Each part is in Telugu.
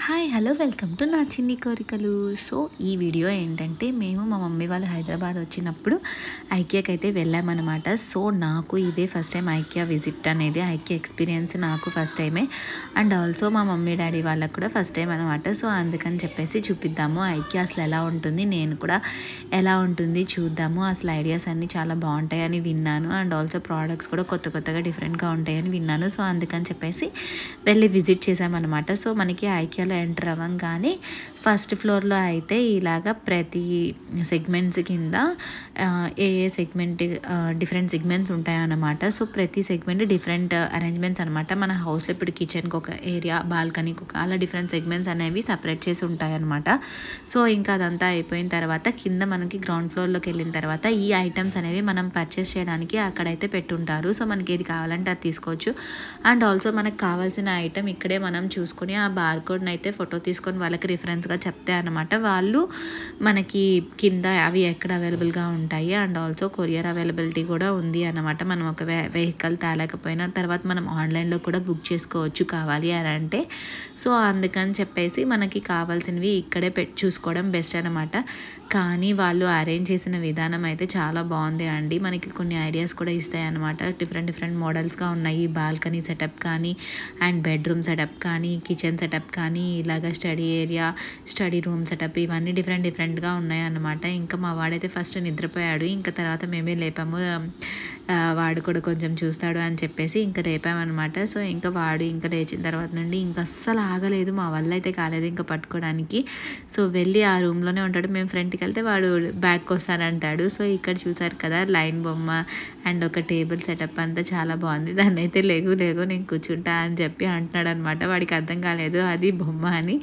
హాయ్ హలో వెల్కమ్ టు నా చిన్ని కోరికలు. సో ఈ వీడియో ఏంటంటే మేము మా మమ్మీ వాళ్ళు హైదరాబాద్ వచ్చినప్పుడు ఐకియాకి అయితే వెళ్ళామన్నమాట. సో నాకు ఇదే ఫస్ట్ టైం ఐకియా విజిట్ అనేది, ఐకియా ఎక్స్పీరియన్స్ నాకు ఫస్ట్ టైమే. అండ్ ఆల్సో మా మమ్మీ డాడీ వాళ్ళకు కూడా ఫస్ట్ టైం అనమాట. సో అందుకని చెప్పేసి చూపిద్దాము ఐకియా అసలు ఎలా ఉంటుంది, నేను కూడా ఎలా ఉంటుంది చూద్దాము. అసలు ఐడియాస్ అన్నీ చాలా బాగుంటాయని విన్నాను. అండ్ ఆల్సో ప్రోడక్ట్స్ కూడా కొత్త కొత్తగా డిఫరెంట్గా ఉంటాయని విన్నాను. సో అందుకని చెప్పేసి వెళ్ళి విజిట్ చేసామన్నమాట. సో మనకి ఐకియాలో ఎంటర్ అవ్వగానే ఫస్ట్ ఫ్లోర్లో అయితే ఇలాగా ప్రతి సెగ్మెంట్స్ కింద ఏ సెగ్మెంట్ డిఫరెంట్ సెగ్మెంట్స్ ఉంటాయన్నమాట. సో ప్రతి సెగ్మెంట్ డిఫరెంట్ అరేంజ్మెంట్స్ అనమాట. మన హౌస్లో ఇప్పుడు కిచెన్కి ఒక ఏరియా, బాల్కనీకి ఒక, అలా డిఫరెంట్ సెగ్మెంట్స్ అనేవి సపరేట్ చేసి ఉంటాయన్నమాట. సో ఇంకా అదంతా అయిపోయిన తర్వాత కింద మనకి గ్రౌండ్ ఫ్లోర్లోకి వెళ్ళిన తర్వాత ఈ ఐటమ్స్ అనేవి మనం పర్చేస్ చేయడానికి అక్కడైతే పెట్టుంటారు. సో మనకి ఏది కావాలంటే అది తీసుకోవచ్చు. అండ్ ఆల్సో మనకు కావాల్సిన ఐటమ్ ఇక్కడే మనం చూసుకొని ఆ బార్కోడ్ని అయితే ఫోటో తీసుకొని వాళ్ళకి రిఫరెన్స్గా చెప్తే అనమాట వాళ్ళు మనకి కింద అవి ఎక్కడ అవైలబుల్గా ఉంటాయి. అండ్ ఆల్సో కొరియర్ అవైలబిలిటీ కూడా ఉంది అన్నమాట. మనం ఒక వెహికల్ తేలేకపోయినా తర్వాత మనం ఆన్లైన్లో కూడా బుక్ చేసుకోవచ్చు కావాలి అని అంటే. సో అందుకని చెప్పేసి మనకి కావాల్సినవి ఇక్కడే చూసుకోవడం బెస్ట్ అనమాట. కానీ వాళ్ళు అరేంజ్ చేసిన విధానం అయితే చాలా బాగుంది అండి. మనకి కొన్ని ఐడియాస్ కూడా ఇస్తాయి అన్నమాట. డిఫరెంట్ మోడల్స్గా ఉన్నాయి. బాల్కనీ సెటప్ కానీ, అండ్ బెడ్రూమ్ సెటప్ కానీ, కిచెన్ సెటప్ కానీ, ఇలాగ study area, study room setup, ఇవన్నీ డిఫరెంట్గా ఉన్నాయి అన్నమాట. ఇంకా మా వాడైతే ఫస్ట్ నిద్రపోయాడు. ఇంకా తర్వాత మేమే లేపాము, వాడు కూడా కొంచెం చూస్తాడు అని చెప్పేసి ఇంకా లేపామన్నమాట. సో ఇంకా వాడు ఇంకా లేచిన తర్వాత నుండి ఇంకా అస్సలు ఆగలేదు, మా వల్ల అయితే కాలేదు ఇంకా పట్టుకోవడానికి. సో వెళ్ళి ఆ రూమ్లోనే ఉంటాడు. మేము ఫ్రంట్కి వెళ్తే వాడు బ్యాక్కి వస్తానంటాడు. సో ఇక్కడ చూసారు కదా లైన్ బొమ్మ అండ్ ఒక టేబుల్ సెటప్ అంతా చాలా బాగుంది. దాన్ని అయితే లేగు నేను కూర్చుంటా అని చెప్పి అంటున్నాడు అనమాట. వాడికి అర్థం కాలేదు అది బొమ్మ అని.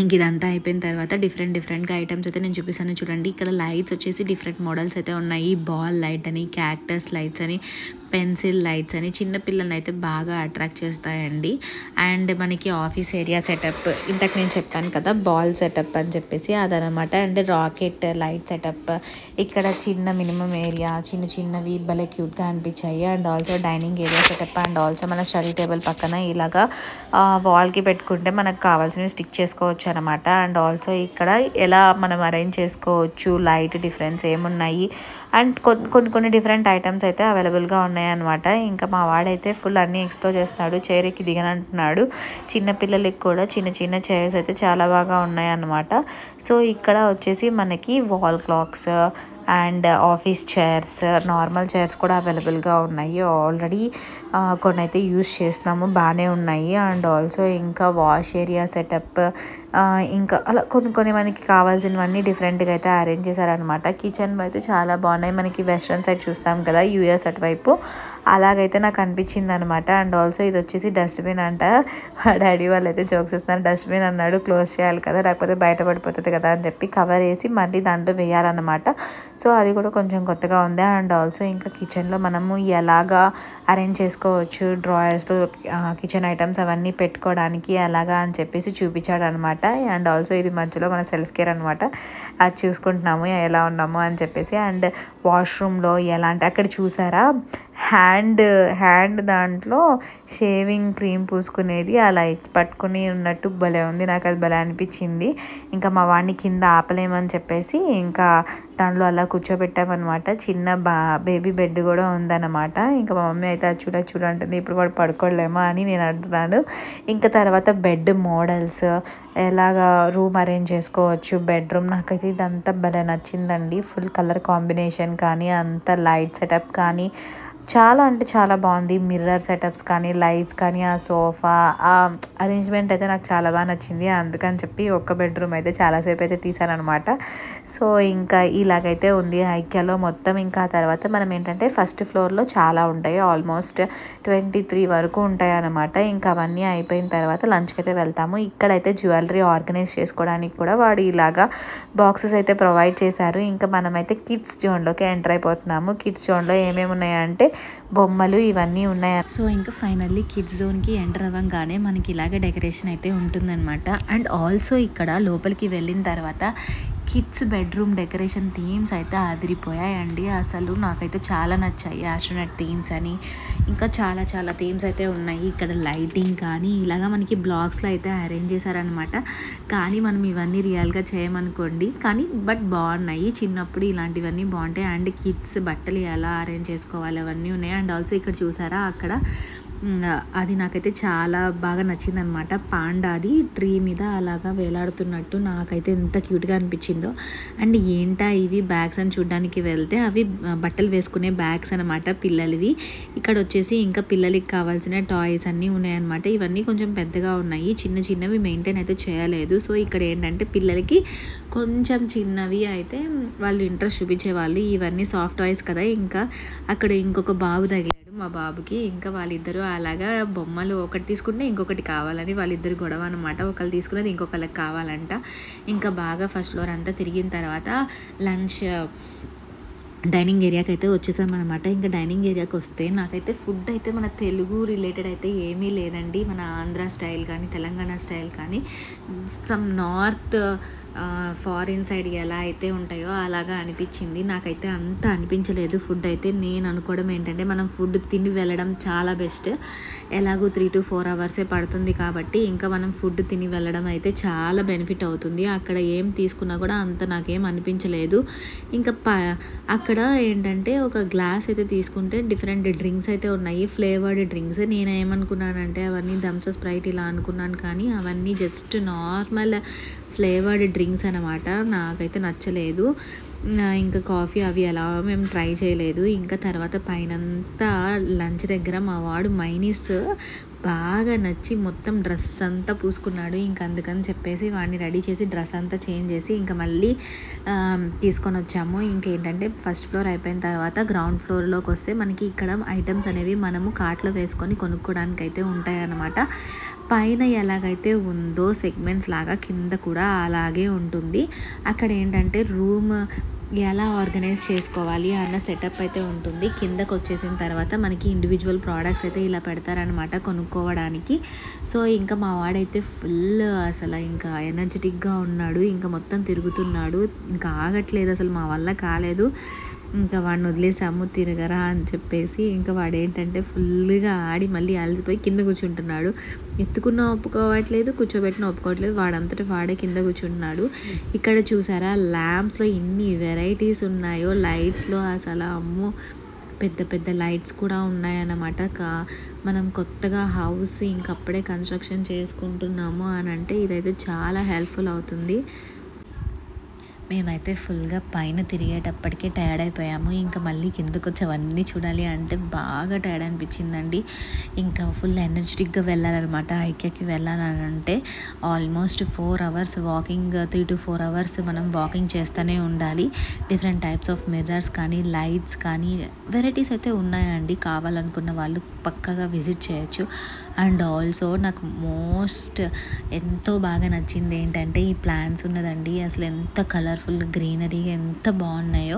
ఇంక ఇదంతా అయిపోయిన తర్వాత డిఫరెంట్గా ఐటమ్స్ అయితే నేను చూపిస్తాను చూడండి. ఇక్కడ లైట్స్ వచ్చేసి డిఫరెంట్ మోడల్స్ అయితే ఉన్నాయి. బాల్ లైట్ అని, క్యాక్టస్ లైట్స్ అని, పెన్సిల్ లైట్స్ అని చిన్నపిల్లల్ని అయితే బాగా అట్రాక్ట్ చేస్తాయండి. అండ్ మనకి ఆఫీస్ ఏరియా సెటప్, ఇంతకు నేను చెప్పాను కదా బాల్ సెటప్ అని చెప్పేసి అదనమాట. అండ్ రాకెట్ లైట్ సెటప్, ఇక్కడ చిన్న మినిమం ఏరియా, చిన్నవి భలే క్యూట్గా అనిపించాయి. And also dining area setup, and also మన స్టడీ టేబుల్ పక్కన ఇలాగా వాల్కి పెట్టుకుంటే మనకు కావాల్సినవి స్టిక్ చేసుకోవచ్చు అనమాట. అండ్ ఆల్సో ఇక్కడ ఎలా మనం అరేంజ్ చేసుకోవచ్చు, లైట్ డిఫరెన్స్ ఏమున్నాయి, అండ్ కొన్ని డిఫరెంట్ ఐటమ్స్ అయితే అవైలబుల్గా ఉన్నాయన్నమాట. ఇంకా మా వాడైతే ఫుల్ అన్నీ ఎక్స్ప్లోర్ చేస్తున్నాడు. చైర్ ఎక్కి దిగనంటున్నాడు. చిన్నపిల్లలకి కూడా చిన్న చైర్స్ అయితే చాలా బాగా ఉన్నాయన్నమాట. సో ఇక్కడ వచ్చేసి మనకి wall clocks and office chairs, normal chairs కూడా అవైలబుల్గా ఉన్నాయి. ఆల్రెడీ కొన్ని అయితే యూస్ చేస్తున్నాము, బాగానే ఉన్నాయి. అండ్ ఆల్సో ఇంకా వాష్ ఏరియా సెటప్, ఇంకా అలా కొన్ని మనకి కావాల్సినవన్నీ డిఫరెంట్గా అయితే అరేంజ్ చేశారనమాట. కిచెన్ అయితే చాలా బాగున్నాయి. మనకి వెస్ట్రన్ సైడ్ చూస్తాం కదా యూఎస్ అటువైపు, అలాగైతే నాకు అనిపించింది అనమాట. అండ్ ఆల్సో ఇది వచ్చేసి డస్ట్బిన్ అంట. డాడీ వాళ్ళు అయితే జోక్స్ ఇస్తున్నారు. డస్ట్బిన్ అన్నాడు, క్లోజ్ చేయాలి కదా లేకపోతే బయట పడిపోతుంది కదా అని చెప్పి కవర్ వేసి మళ్ళీ దాంట్లో వేయాలన్నమాట. సో అది కూడా కొంచెం కొత్తగా ఉంది. అండ్ ఆల్సో ఇంకా కిచెన్లో మనము ఎలాగా అరేంజ్ చేసుకోవచ్చు, డ్రాయర్స్లో కిచెన్ ఐటమ్స్ అవన్నీ పెట్టుకోవడానికి ఎలాగా అని చెప్పేసి చూపించాడు అనమాట. అండ్ ఆల్సో ఇది మధ్యలో మన సెల్ఫ్ కేర్ అనమాట, అది చూసుకుంటున్నాము ఎలా ఉన్నాము అని చెప్పేసి. అండ్ వాష్రూమ్లో ఎలా అంటే అక్కడ చూసారా హ్యాండ్ దాంట్లో షేవింగ్ క్రీమ్ పూసుకునేది అలా పట్టుకుని ఉన్నట్టు భలే ఉంది. నాకు అది భలే అనిపించింది. ఇంకా మా వాడిని కింద ఆపలేమని చెప్పేసి ఇంకా దాంట్లో అలా కూర్చోబెట్టామన్నమాట. చిన్న బేబీ బెడ్ కూడా ఉందన్నమాట. ఇంకా మా మమ్మీ అయితే అది చూడంటుంది, ఇప్పుడు వాడు పడుకోలేమా అని నేను అంటున్నాను. ఇంకా తర్వాత బెడ్ మోడల్స్, ఎలాగా రూమ్ అరేంజ్ చేసుకోవచ్చు బెడ్రూమ్, నాకైతే ఇదంతా భలే నచ్చిందండి. ఫుల్ కలర్ కాంబినేషన్ కానీ, అంత లైట్ సెటప్ కానీ చాలా అంటే చాలా బాగుంది. మిర్రర్ సెటప్స్ కానీ, లైట్స్ కానీ, ఆ సోఫా, ఆ అరేంజ్మెంట్ అయితే నాకు చాలా బాగా నచ్చింది. అందుకని చెప్పి ఒక్క బెడ్రూమ్ అయితే చాలాసేపు అయితే తీసానమాట. సో ఇంకా ఇలాగైతే ఉంది ఐకియాలో మొత్తం. ఇంకా ఆ తర్వాత మనం ఏంటంటే ఫస్ట్ ఫ్లోర్లో చాలా ఉంటాయి, ఆల్మోస్ట్ 23 వరకు ఉంటాయి అన్నమాట. ఇంకా అవన్నీ అయిపోయిన తర్వాత లంచ్కి అయితే వెళ్తాము. ఇక్కడైతే జ్యువెలరీ ఆర్గనైజ్ చేసుకోవడానికి కూడా వాడు ఇలాగా బాక్సెస్ అయితే ప్రొవైడ్ చేశారు. ఇంకా మనమైతే కిడ్స్ జోన్లోకి ఎంటర్ అయిపోతున్నాము. కిడ్స్ జోన్లో ఏమేమి ఉన్నాయంటే బొమ్మలు ఇవన్నీ ఉన్నాయి. సో ఇంకా ఫైనల్లీ కిడ్స్ జోన్కి ఎంటర్ అవ్వగానే మనకి ఇలాగే డెకరేషన్ అయితే ఉంటుందన్నమాట. అండ్ ఆల్సో ఇక్కడ లోపలికి వెళ్ళిన తర్వాత కిడ్స్ బెడ్రూమ్ డెకరేషన్ థీమ్స్ అయితే అదిరిపోయాయండి. అసలు నాకైతే చాలా నచ్చాయి. ఆస్ట్రోనట్ థీమ్స్ అని ఇంకా చాలా చాలా థీమ్స్ అయితే ఉన్నాయి. ఇక్కడ లైటింగ్ కానీ ఇలాగా మనకి బ్లాగ్స్లో అయితే అరేంజ్ చేశారనమాట. కానీ మనం ఇవన్నీ రియల్గా చేయమనుకోండి, కానీ బట్ బాగున్నాయి. చిన్నప్పుడు ఇలాంటివన్నీ బాగుంటాయి. అండ్ కిడ్స్ బట్టలు ఎలా అరేంజ్ చేసుకోవాలి అవన్నీ ఉన్నాయి. అండ్ ఆల్సో ఇక్కడ చూసారా అక్కడ అది నాకైతే చాలా బాగా నచ్చిందనమాట. పాండాది ట్రీ మీద అలాగా వేలాడుతున్నట్టు నాకైతే ఎంత క్యూట్గా అనిపించిందో. అండ్ ఏంటా ఇవి బ్యాగ్స్ అని చూడడానికి వెళ్తే అవి బట్టలు వేసుకునే బ్యాగ్స్ అనమాట పిల్లలవి. ఇక్కడ వచ్చేసి ఇంకా పిల్లలకి కావాల్సిన టాయ్స్ అన్నీ ఉన్నాయన్నమాట. ఇవన్నీ కొంచెం పెద్దగా ఉన్నాయి, చిన్న చిన్నవి మెయింటైన్ అయితే చేయలేదు. సో ఇక్కడ ఏంటంటే పిల్లలకి కొంచెం చిన్నవి అయితే వాళ్ళు ఇంట్రెస్ట్ చూపించేవాళ్ళు. ఇవన్నీ సాఫ్ట్ టాయ్స్ కదా. ఇంకా అక్కడ ఇంకొక బాబు తగిలాడు మా బాబుకి. ఇంకా వాళ్ళిద్దరూ అలాగా బొమ్మలు ఒకటి తీసుకుంటే ఇంకొకటి కావాలని వాళ్ళిద్దరు గొడవ అనమాట. ఒకళ్ళు తీసుకున్నది ఇంకొకళ్ళకి కావాలంట. ఇంకా బాగా ఫస్ట్ ఫ్లోర్ అంతా తిరిగిన తర్వాత లంచ్ డైనింగ్ ఏరియాకి అయితే వచ్చేసామన్నమాట. ఇంకా డైనింగ్ ఏరియాకి వస్తే నాకైతే ఫుడ్ అయితే మన తెలుగు రిలేటెడ్ అయితే ఏమీ లేదండి. మన ఆంధ్ర స్టైల్ కానీ తెలంగాణ స్టైల్ కానీ సమ్ నార్త్ ఫారిన్ సైడ్ ఎలా అయితే ఉంటాయో అలాగా అనిపించింది. నాకైతే అంత అనిపించలేదు ఫుడ్ అయితే. నేను అనుకోవడం ఏంటంటే మనం ఫుడ్ తిని వెళ్ళడం చాలా బెస్ట్. ఎలాగో 3 to 4 hours పడుతుంది కాబట్టి ఇంకా మనం ఫుడ్ తిని వెళ్ళడం అయితే చాలా బెనిఫిట్ అవుతుంది. అక్కడ ఏం తీసుకున్నా కూడా అంత నాకేం అనిపించలేదు. ఇంకా అక్కడ ఏంటంటే ఒక గ్లాస్ అయితే తీసుకుంటే డిఫరెంట్ డ్రింక్స్ అయితే ఉన్నాయి, ఫ్లేవర్డ్ డ్రింక్స్. నేను ఏమనుకున్నానంటే అవన్నీ థమ్స్ అప్, స్ప్రైట్ ఇలా అనుకున్నాను, కానీ అవన్నీ జస్ట్ నార్మల్ ఫ్లేవర్డ్ డ్రింక్స్ అనమాట. నాకైతే నచ్చలేదు. ఇంకా కాఫీ అవి ఎలా మేము ట్రై చేయలేదు. ఇంకా తర్వాత పైనంతా లంచ్ దగ్గర మా వాడు మైనీస్ బాగా నచ్చి మొత్తం డ్రెస్ అంతా పూసుకున్నాడు. ఇంక అందుకని చెప్పేసి వాడిని రెడీ చేసి డ్రెస్ అంతా చేంజ్ చేసి ఇంకా మళ్ళీ తీసుకొని వచ్చాము. ఇంకేంటంటే ఫస్ట్ ఫ్లోర్ అయిపోయిన తర్వాత గ్రౌండ్ ఫ్లోర్లోకి వస్తే మనకి ఇక్కడ ఐటమ్స్ అనేవి మనము కార్ట్లో వేసుకొని కొనుక్కోవడానికి అయితే ఉంటాయన్నమాట. పైన ఎలాగైతే ఉందో సెగ్మెంట్స్ లాగా కింద కూడా అలాగే ఉంటుంది. అక్కడ ఏంటంటే రూమ్ ఎలా ఆర్గనైజ్ చేసుకోవాలి అన్న సెటప్ అయితే ఉంటుంది. కిందకు వచ్చేసిన తర్వాత మనకి ఇండివిజువల్ ప్రోడక్ట్స్ అయితే ఇలా పెడతారనమాట కొనుక్కోవడానికి. సో ఇంకా మా వాడైతే ఫుల్ అసలు ఇంకా ఎనర్జెటిక్గా ఉన్నాడు. ఇంకా మొత్తం తిరుగుతున్నాడు, ఇంకా ఆగట్లేదు, అసలు మా వల్ల కాలేదు. ఇంకా వాడిని వదిలేసాము తిరగరా అని చెప్పేసి. ఇంకా వాడు ఏంటంటే ఫుల్గా ఆడి మళ్ళీ అలసిపోయి కింద కూర్చుంటున్నాడు. ఎత్తుకున్న ఒప్పుకోవట్లేదు, కూర్చోబెట్టిన ఒప్పుకోవట్లేదు, వాడంతటా వాడే కింద కూర్చుంటున్నాడు. ఇక్కడ చూసారా ల్యాంప్స్లో ఎన్ని వెరైటీస్ ఉన్నాయో, లైట్స్లో అసలు అమ్మో పెద్ద పెద్ద లైట్స్ కూడా ఉన్నాయన్నమాట. మనం కొత్తగా హౌస్ ఇంకప్పుడే కన్స్ట్రక్షన్ చేసుకుంటున్నాము అని అంటే ఇదైతే చాలా హెల్ప్ఫుల్ అవుతుంది. మేమైతే ఫుల్గా పైన తిరిగేటప్పటికే టైర్డ్ అయిపోయాము. ఇంకా మళ్ళీ కిందకు వచ్చి అవన్నీ చూడాలి అంటే బాగా టైర్డ్ అనిపించిందండి. ఇంకా ఫుల్ ఎనర్జెటిక్గా వెళ్ళాలన్నమాట. ఐక్యాకి వెళ్ళాలని అంటే almost 4 hours walking, 3 to 4 hours మనం వాకింగ్ చేస్తూనే ఉండాలి. డిఫరెంట్ టైప్స్ ఆఫ్ మిర్రర్స్ కానీ లైట్స్ కానీ వెరైటీస్ అయితే ఉన్నాయండి. కావాలనుకున్న వాళ్ళు పక్కగా విజిట్ చేయొచ్చు. అండ్ ఆల్సో నాకు మోస్ట్ ఎంతో బాగా నచ్చింది ఏంటంటే ఈ ప్లాంట్స్ ఉన్నదండి. అసలు ఎంత కలర్ఫుల్ గ్రీనరీ ఎంత బాగున్నాయో.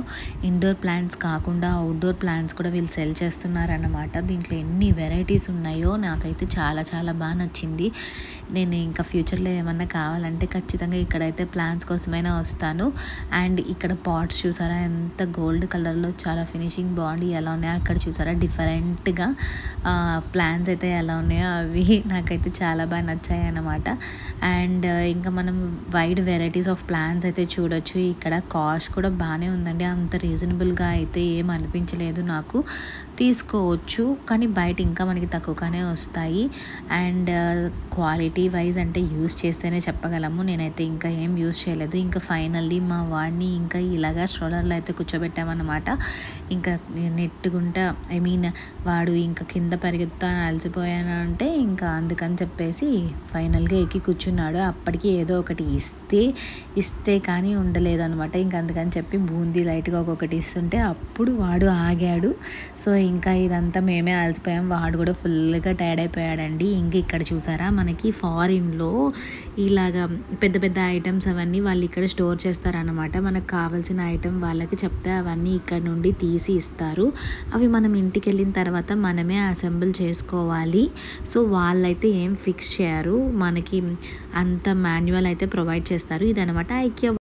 ఇండోర్ ప్లాంట్స్ కాకుండా అవుట్డోర్ ప్లాంట్స్ కూడా వీళ్ళు సెల్ చేస్తున్నారన్నమాట. దీంట్లో ఎన్ని వెరైటీస్ ఉన్నాయో నాకైతే చాలా చాలా బాగా నచ్చింది. నేను ఇంకా ఫ్యూచర్లో ఏమన్నా కావాలంటే ఖచ్చితంగా ఇక్కడైతే ప్లాంట్స్ కోసమైనా వస్తాను. అండ్ ఇక్కడ పాట్స్ చూసారా ఎంత గోల్డ్ కలర్లో చాలా ఫినిషింగ్ బాగుంది. ఎలా ఉన్నాయో అక్కడ చూసారా డిఫరెంట్గా ప్లాంట్స్ అయితే ఎలా ఉన్నాయో అవి నాకైతే చాలా బాగా నచ్చాయి అన్నమాట. అండ్ ఇంకా మనం వైడ్ వెరైటీస్ ఆఫ్ ప్లాంట్స్ అయితే చూడొచ్చు. ఇక్కడ కాస్ట్ కూడా బాగానే ఉందండి, అంత రీజనబుల్గా అయితే ఏం అనిపించలేదు నాకు. తీసుకోవచ్చు కానీ బయట ఇంకా మనకి తక్కువగానే వస్తాయి. అండ్ క్వాలిటీ వైజ్ అంటే యూస్ చేస్తేనే చెప్పగలము. నేనైతే ఇంకా ఏం యూస్ చేయలేదు. ఇంకా ఫైనల్లీ మా వాడిని ఇంకా ఇలాగా స్ట్రోలర్లో అయితే కూర్చోబెట్టామన్నమాట. ఇంకా నెట్టుకుంటా వాడు ఇంకా కింద పరిగెత్తాను అలసిపోయాను అంటే ఇంకా అందుకని చెప్పేసి ఫైనల్గా ఎక్కి కూర్చున్నాడు. అప్పటికి ఏదో ఒకటి ఇస్తే కానీ ఉండలేదు అనమాట. ఇంకా అందుకని చెప్పి బూందీ లైట్గా ఒక్కొక్కటి ఇస్తుంటే అప్పుడు వాడు ఆగాడు. సో ఇంకా ఇదంతా మేమే అలసిపోయాం, వాడు కూడా ఫుల్గా టైర్డ్ అయిపోయాడండి. ఇంక ఇక్కడ చూసారా మనకి ఫారిన్లో ఇలాగా పెద్ద పెద్ద ఐటమ్స్ అవన్నీ వాళ్ళు ఇక్కడ స్టోర్ చేస్తారనమాట. మనకు కావాల్సిన ఐటమ్ వాళ్ళకి చెప్తే అవన్నీ ఇక్కడ నుండి తీసి ఇస్తారు. అవి మనం ఇంటికి వెళ్ళిన తర్వాత మనమే అసెంబుల్ చేసుకోవాలి. సో వాళ్ళైతే ఏం ఫిక్స్ చేయరు, మనకి అంత మాన్యువల్ అయితే ప్రొవైడ్ చేస్తారు. ఇదనమాట ఐకియా